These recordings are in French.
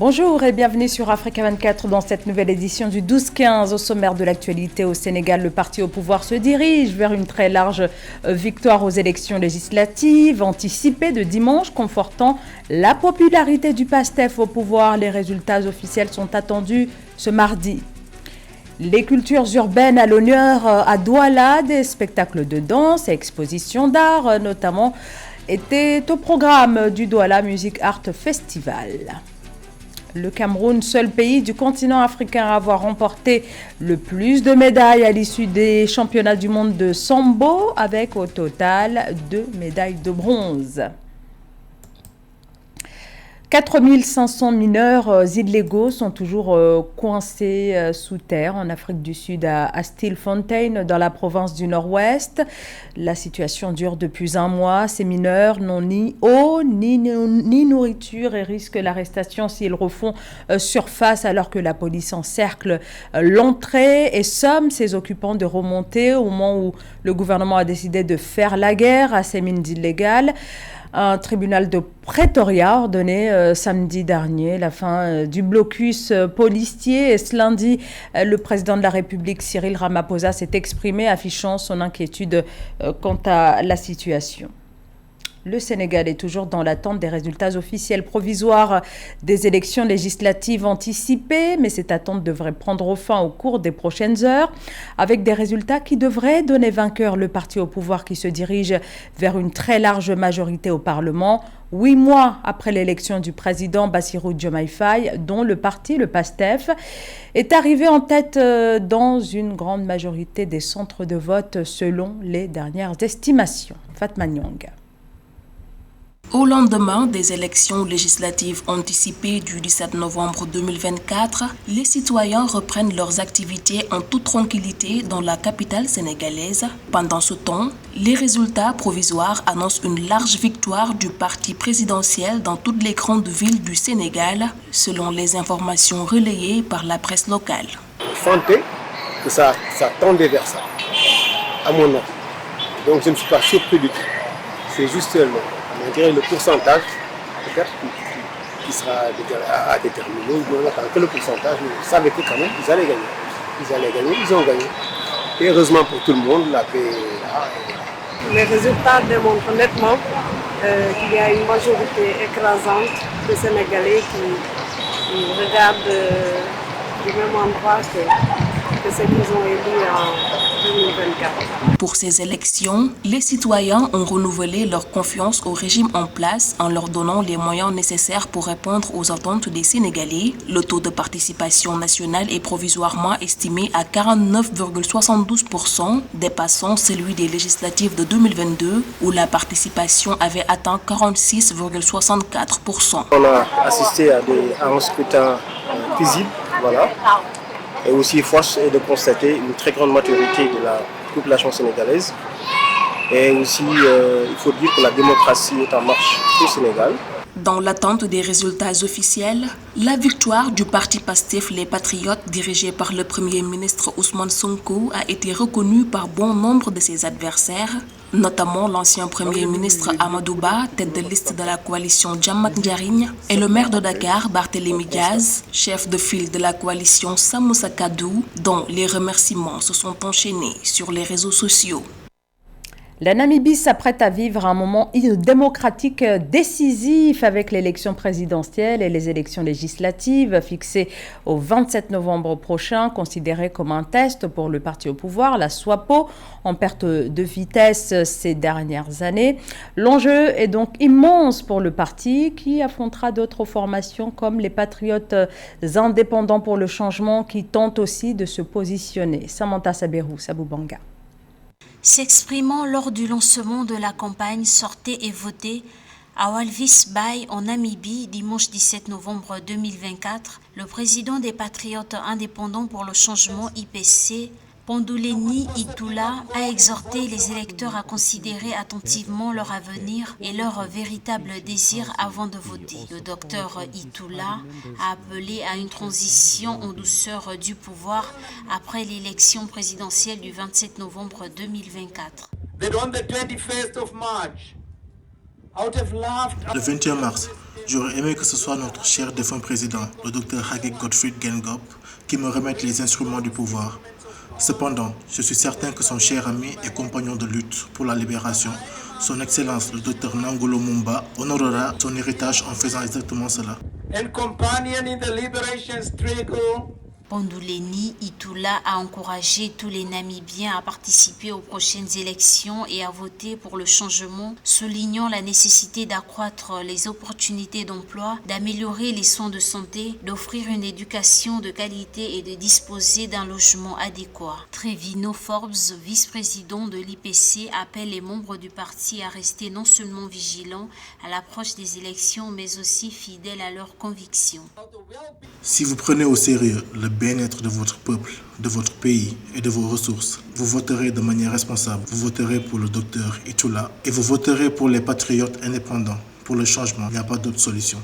Bonjour et bienvenue sur Africa 24 dans cette nouvelle édition du 12-15. Au sommaire de l'actualité au Sénégal, le parti au pouvoir se dirige vers une très large victoire aux élections législatives anticipées de dimanche, confortant la popularité du PASTEF au pouvoir. Les résultats officiels sont attendus ce mardi. Les cultures urbaines à l'honneur à Douala, des spectacles de danse et expositions d'art notamment étaient au programme du Douala Music Art Festival. Le Cameroun, seul pays du continent africain à avoir remporté le plus de médailles à l'issue des championnats du monde de sambo, avec au total 2 médailles de bronze. 4500 mineurs illégaux sont toujours coincés sous terre en Afrique du Sud à Stilfontein, dans la province du Nord-Ouest. La situation dure depuis un mois. Ces mineurs n'ont ni eau ni nourriture et risquent l'arrestation s'ils refont surface, alors que la police encercle l'entrée et somme ses occupants de remonter au moment où le gouvernement a décidé de faire la guerre à ces mines illégales. Un tribunal de Pretoria a ordonné samedi dernier la fin du blocus policier. Et ce lundi, le président de la République, Cyril Ramaphosa, s'est exprimé, affichant son inquiétude quant à la situation. Le Sénégal est toujours dans l'attente des résultats officiels provisoires des élections législatives anticipées, mais cette attente devrait prendre fin au cours des prochaines heures, avec des résultats qui devraient donner vainqueur le parti au pouvoir qui se dirige vers une très large majorité au Parlement, 8 mois après l'élection du président Bassirou Diomaye Faye, dont le parti, le PASTEF, est arrivé en tête dans une grande majorité des centres de vote selon les dernières estimations. Fatma Nyong. Au lendemain des élections législatives anticipées du 17 novembre 2024, les citoyens reprennent leurs activités en toute tranquillité dans la capitale sénégalaise. Pendant ce temps, les résultats provisoires annoncent une large victoire du parti présidentiel dans toutes les grandes villes du Sénégal, selon les informations relayées par la presse locale. Je sentais que ça tendait vers ça, à mon avis. Donc je ne suis pas surpris du tout. C'est juste malgré le pourcentage, peut-être, qui sera à déterminer. On attend que le pourcentage, mais vous savez que quand même, ils allaient gagner. Ils ont gagné. Et heureusement pour tout le monde, la paix est là. Les résultats démontrent nettement qu'il y a une majorité écrasante de Sénégalais qui regardent du même endroit que ceux qu'ils ont élus en 2024. Pour ces élections, les citoyens ont renouvelé leur confiance au régime en place en leur donnant les moyens nécessaires pour répondre aux attentes des Sénégalais. Le taux de participation nationale est provisoirement estimé à 49,72%, dépassant celui des législatives de 2022 où la participation avait atteint 46,64%. On a assisté à un scrutin paisible, voilà. Et aussi, force est de constater une très grande maturité de la population sénégalaise. Et aussi, il faut dire que la démocratie est en marche au Sénégal. Dans l'attente des résultats officiels, la victoire du parti PASTEF Les Patriotes, dirigé par le Premier ministre Ousmane Sonko, a été reconnue par bon nombre de ses adversaires, notamment l'ancien Premier ministre Amadou Ba, tête de liste de la coalition Djamak Ndiarigne, et le maire de Dakar, Barthélémy Diaz, chef de file de la coalition Samoussa Kadou, dont les remerciements se sont enchaînés sur les réseaux sociaux. La Namibie s'apprête à vivre un moment démocratique décisif avec l'élection présidentielle et les élections législatives fixées au 27 novembre prochain, considérées comme un test pour le parti au pouvoir, la SWAPO, en perte de vitesse ces dernières années. L'enjeu est donc immense pour le parti qui affrontera d'autres formations comme les Patriotes indépendants pour le changement qui tentent aussi de se positionner. Samantha Saberou, Saboubanga. S'exprimant lors du lancement de la campagne Sortez et votez à Walvis Bay en Namibie dimanche 17 novembre 2024, le président des Patriotes indépendants pour le changement IPC, Panduleni Itula, a exhorté les électeurs à considérer attentivement leur avenir et leur véritable désir avant de voter. Le docteur Itula a appelé à une transition en douceur du pouvoir après l'élection présidentielle du 27 novembre 2024. Le 21 mars, J'aurais aimé que ce soit notre cher défunt président, le Dr Hage Gottfried Gengop, qui me remette les instruments du pouvoir. Cependant, je suis certain que son cher ami et compagnon de lutte pour la libération, son Excellence le Dr Nangolo Mumba, honorera son héritage en faisant exactement cela. Ponduleni Itula a encouragé tous les Namibiens à participer aux prochaines élections et à voter pour le changement, soulignant la nécessité d'accroître les opportunités d'emploi, d'améliorer les soins de santé, d'offrir une éducation de qualité et de disposer d'un logement adéquat. Trevino Forbes, vice-président de l'IPC, appelle les membres du parti à rester non seulement vigilants à l'approche des élections, mais aussi fidèles à leurs convictions. Si vous prenez au sérieux le bien-être de votre peuple, de votre pays et de vos ressources, vous voterez de manière responsable. Vous voterez pour le docteur Itula et vous voterez pour les patriotes indépendants. Pour le changement, il n'y a pas d'autre solution.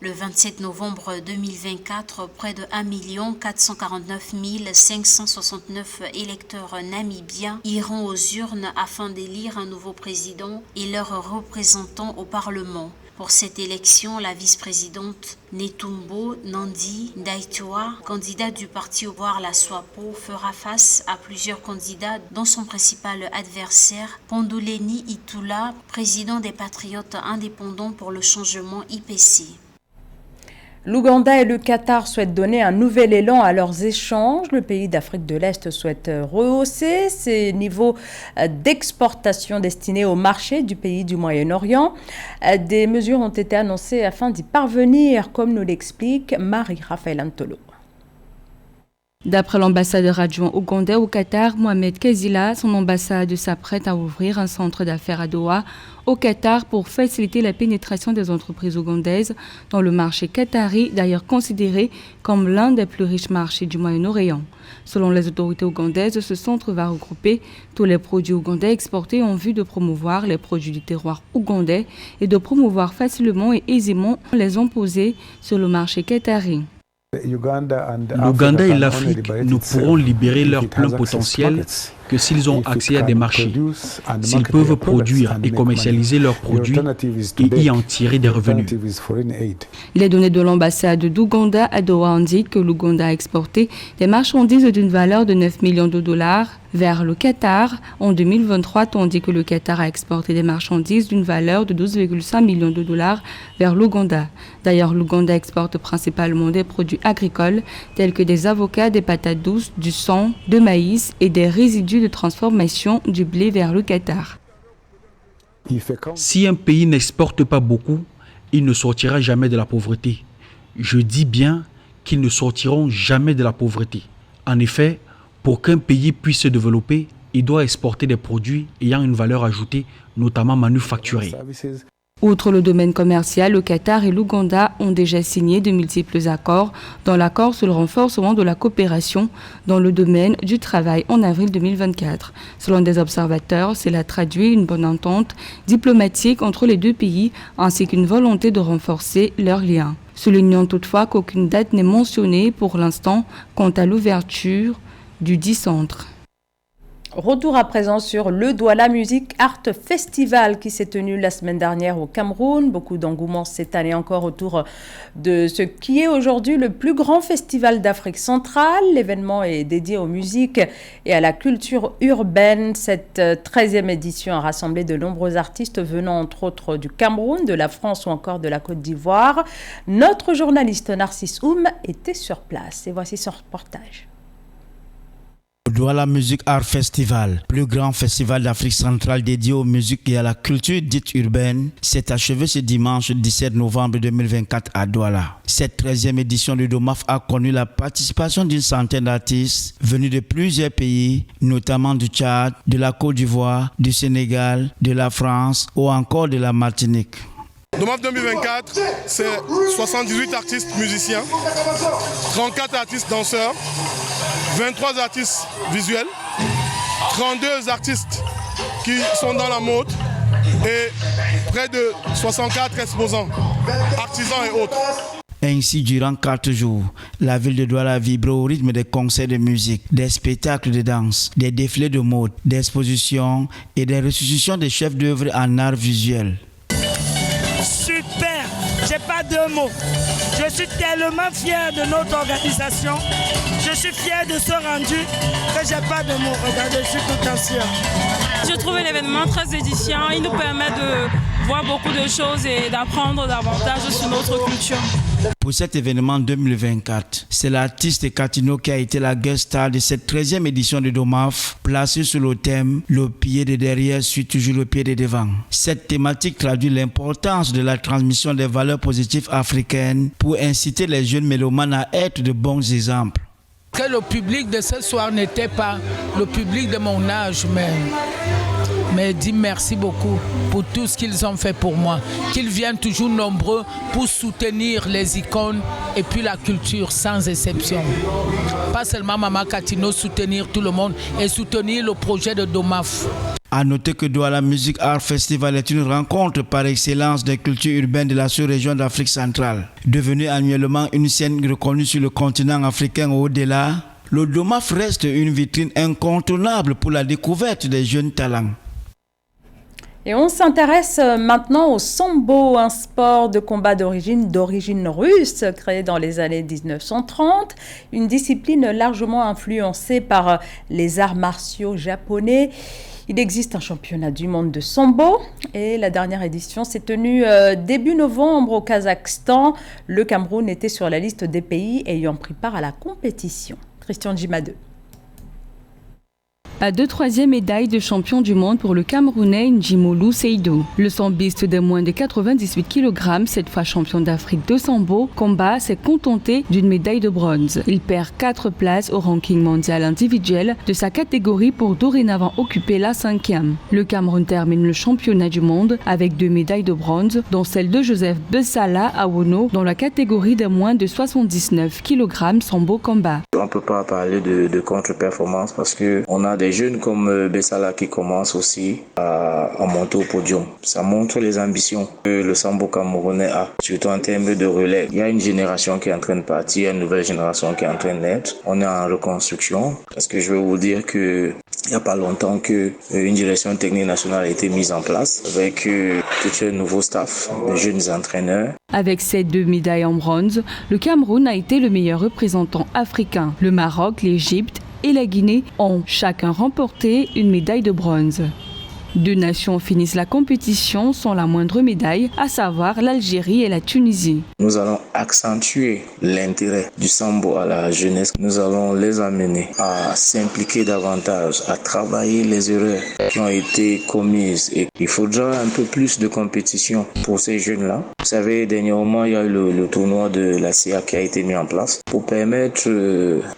Le 27 novembre 2024, près de 1 449 569 électeurs namibiens iront aux urnes afin d'élire un nouveau président et leurs représentants au Parlement. Pour cette élection, la vice-présidente Netumbo Nandi Ndaitwah, candidate du parti au pouvoir la SWAPO, fera face à plusieurs candidats, dont son principal adversaire, Ponduleni Itula, président des Patriotes indépendants pour le changement IPC. L'Ouganda et le Qatar souhaitent donner un nouvel élan à leurs échanges. Le pays d'Afrique de l'Est souhaite rehausser ses niveaux d'exportation destinés au marché du pays du Moyen-Orient. Des mesures ont été annoncées afin d'y parvenir, comme nous l'explique Marie-Raphaël Antolo. D'après l'ambassadeur adjoint ougandais au Qatar, Mohamed Kazila, son ambassade s'apprête à ouvrir un centre d'affaires à Doha, au Qatar, pour faciliter la pénétration des entreprises ougandaises dans le marché qatari, d'ailleurs considéré comme l'un des plus riches marchés du Moyen-Orient. Selon les autorités ougandaises, ce centre va regrouper tous les produits ougandais exportés en vue de promouvoir les produits du terroir ougandais et de promouvoir facilement et aisément les imposer sur le marché qatari. L'Ouganda et l'Afrique ne pourront libérer leur plein potentiel que s'ils ont accès à des marchés, s'ils peuvent produire et commercialiser leurs produits et y en tirer des revenus. Les données de l'ambassade d'Ouganda à Doha indiquent que l'Ouganda a exporté des marchandises d'une valeur de 9 millions de dollars vers le Qatar en 2023, tandis que le Qatar a exporté des marchandises d'une valeur de 12,5 millions de dollars vers l'Ouganda. D'ailleurs, l'Ouganda exporte principalement des produits agricoles tels que des avocats, des patates douces, du sang, de maïs et des résidus de transformation du blé vers le Qatar. Si un pays n'exporte pas beaucoup, il ne sortira jamais de la pauvreté. Je dis bien qu'ils ne sortiront jamais de la pauvreté. En effet, pour qu'un pays puisse se développer, il doit exporter des produits ayant une valeur ajoutée, notamment manufacturée. Outre le domaine commercial, le Qatar et l'Ouganda ont déjà signé de multiples accords, dont l'accord sur le renforcement de la coopération dans le domaine du travail en avril 2024. Selon des observateurs, cela traduit une bonne entente diplomatique entre les deux pays ainsi qu'une volonté de renforcer leurs liens. Soulignant toutefois qu'aucune date n'est mentionnée pour l'instant quant à l'ouverture du dit centre. Retour à présent sur le Douala Music Art Festival qui s'est tenu la semaine dernière au Cameroun. Beaucoup d'engouement cette année encore autour de ce qui est aujourd'hui le plus grand festival d'Afrique centrale. L'événement est dédié aux musiques et à la culture urbaine. Cette 13e édition a rassemblé de nombreux artistes venant entre autres du Cameroun, de la France ou encore de la Côte d'Ivoire. Notre journaliste Narcisse Oum était sur place et voici son reportage. Le Douala Music Art Festival, plus grand festival d'Afrique centrale dédié aux musiques et à la culture dite urbaine, s'est achevé ce dimanche 17 novembre 2024 à Douala. Cette 13e édition du DOMAF a connu la participation d'une centaine d'artistes venus de plusieurs pays, notamment du Tchad, de la Côte d'Ivoire, du Sénégal, de la France ou encore de la Martinique. DOMAF 2024, c'est 78 artistes musiciens, 34 artistes danseurs, 23 artistes visuels, 32 artistes qui sont dans la mode et près de 64 exposants, artisans et autres. Ainsi, durant 4 jours, la ville de Douala vibre au rythme des concerts de musique, des spectacles de danse, des défilés de mode, des expositions et des restitutions des chefs d'œuvre en art visuel. Super! Je n'ai pas deux mots. Je suis tellement fier de notre organisation. Je suis fier de ce rendu que je n'ai pas de mots. Regardez, je suis tout ancien. Je trouve l'événement très édifiant. Il nous permet de voir beaucoup de choses et d'apprendre davantage sur notre culture. Pour cet événement 2024, c'est l'artiste Katino qui a été la guest star de cette 13e édition de DOMAF, placée sur le thème « Le pied de derrière suit toujours le pied de devant ». Cette thématique traduit l'importance de la transmission des valeurs positives africaines pour inciter les jeunes mélomanes à être de bons exemples. Que le public de ce soir n'était pas le public de mon âge, mais dis merci beaucoup pour tout ce qu'ils ont fait pour moi. Qu'ils viennent toujours nombreux pour soutenir les icônes et puis la culture sans exception. Pas seulement Maman Katino, soutenir tout le monde et soutenir le projet de DOMAF. À noter que Douala Music Art Festival est une rencontre par excellence des cultures urbaines de la sous-région d'Afrique centrale. Devenu annuellement une scène reconnue sur le continent africain ou au-delà, le DOMAF reste une vitrine incontournable pour la découverte des jeunes talents. Et on s'intéresse maintenant au sambo, un sport de combat d'origine russe, créé dans les années 1930, une discipline largement influencée par les arts martiaux japonais. Il existe un championnat du monde de sambo et la dernière édition s'est tenue début novembre au Kazakhstan. Le Cameroun était sur la liste des pays ayant pris part à la compétition. Christian Djimadeu. À 2/3 médaille de champion du monde pour le Camerounais Njimolu Seydou. Le sambiste de moins de 98 kg, cette fois champion d'Afrique de sambo, combat s'est contenté d'une médaille de bronze. Il perd 4 places au ranking mondial individuel de sa catégorie pour dorénavant occuper la 5e. Le Cameroun termine le championnat du monde avec 2 médailles de bronze, dont celle de Joseph Bessala Awono dans la catégorie de moins de 79 kg sambo combat. On ne peut pas parler de contre-performance parce qu'on a des jeunes comme Bessala qui commencent aussi à monter au podium. Ça montre les ambitions que le sambo camerounais a, surtout en termes de relais. Il y a une génération qui est en train de partir, une nouvelle génération qui est en train de naître. On est en reconstruction parce que je vais vous dire que il n'y a pas longtemps qu'une direction technique nationale a été mise en place avec tout un nouveau staff de jeunes entraîneurs. Avec ces 2 médailles en bronze, le Cameroun a été le meilleur représentant africain. Le Maroc, l'Égypte et la Guinée ont chacun remporté une médaille de bronze. 2 nations finissent la compétition sans la moindre médaille, à savoir l'Algérie et la Tunisie. Nous allons accentuer l'intérêt du sambo à la jeunesse. Nous allons les amener à s'impliquer davantage, à travailler les erreurs qui ont été commises. Et il faudra un peu plus de compétition pour ces jeunes-là. Vous savez, dernièrement, il y a eu le tournoi de la CA qui a été mis en place pour permettre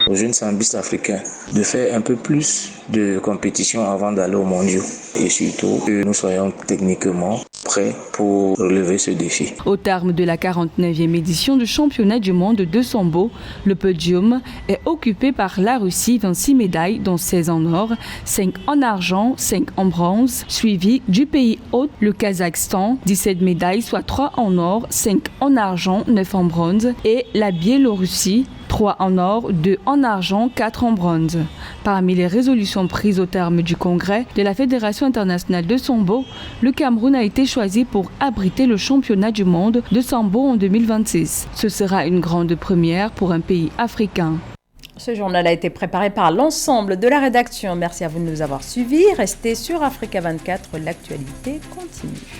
aux jeunes sambistes africains de faire un peu plus de compétition avant d'aller aux mondiaux. Et surtout que nous soyons techniquement prêts pour relever ce défi. Au terme de la 49e édition du championnat du monde de sambo, le podium est occupé par la Russie, 26 médailles, dont 16 en or, 5 en argent, 5 en bronze, suivi du pays hôte, le Kazakhstan, 17 médailles, soit 3 en or, 5 en argent, 9 en bronze, et la Biélorussie, 3 en or, 2 en argent, 4 en bronze. Parmi les résolutions prises au terme du congrès de la Fédération internationale de sambo, le Cameroun a été choisi pour abriter le championnat du monde de sambo en 2026. Ce sera une grande première pour un pays africain. Ce journal a été préparé par l'ensemble de la rédaction. Merci à vous de nous avoir suivis. Restez sur Africa 24, l'actualité continue.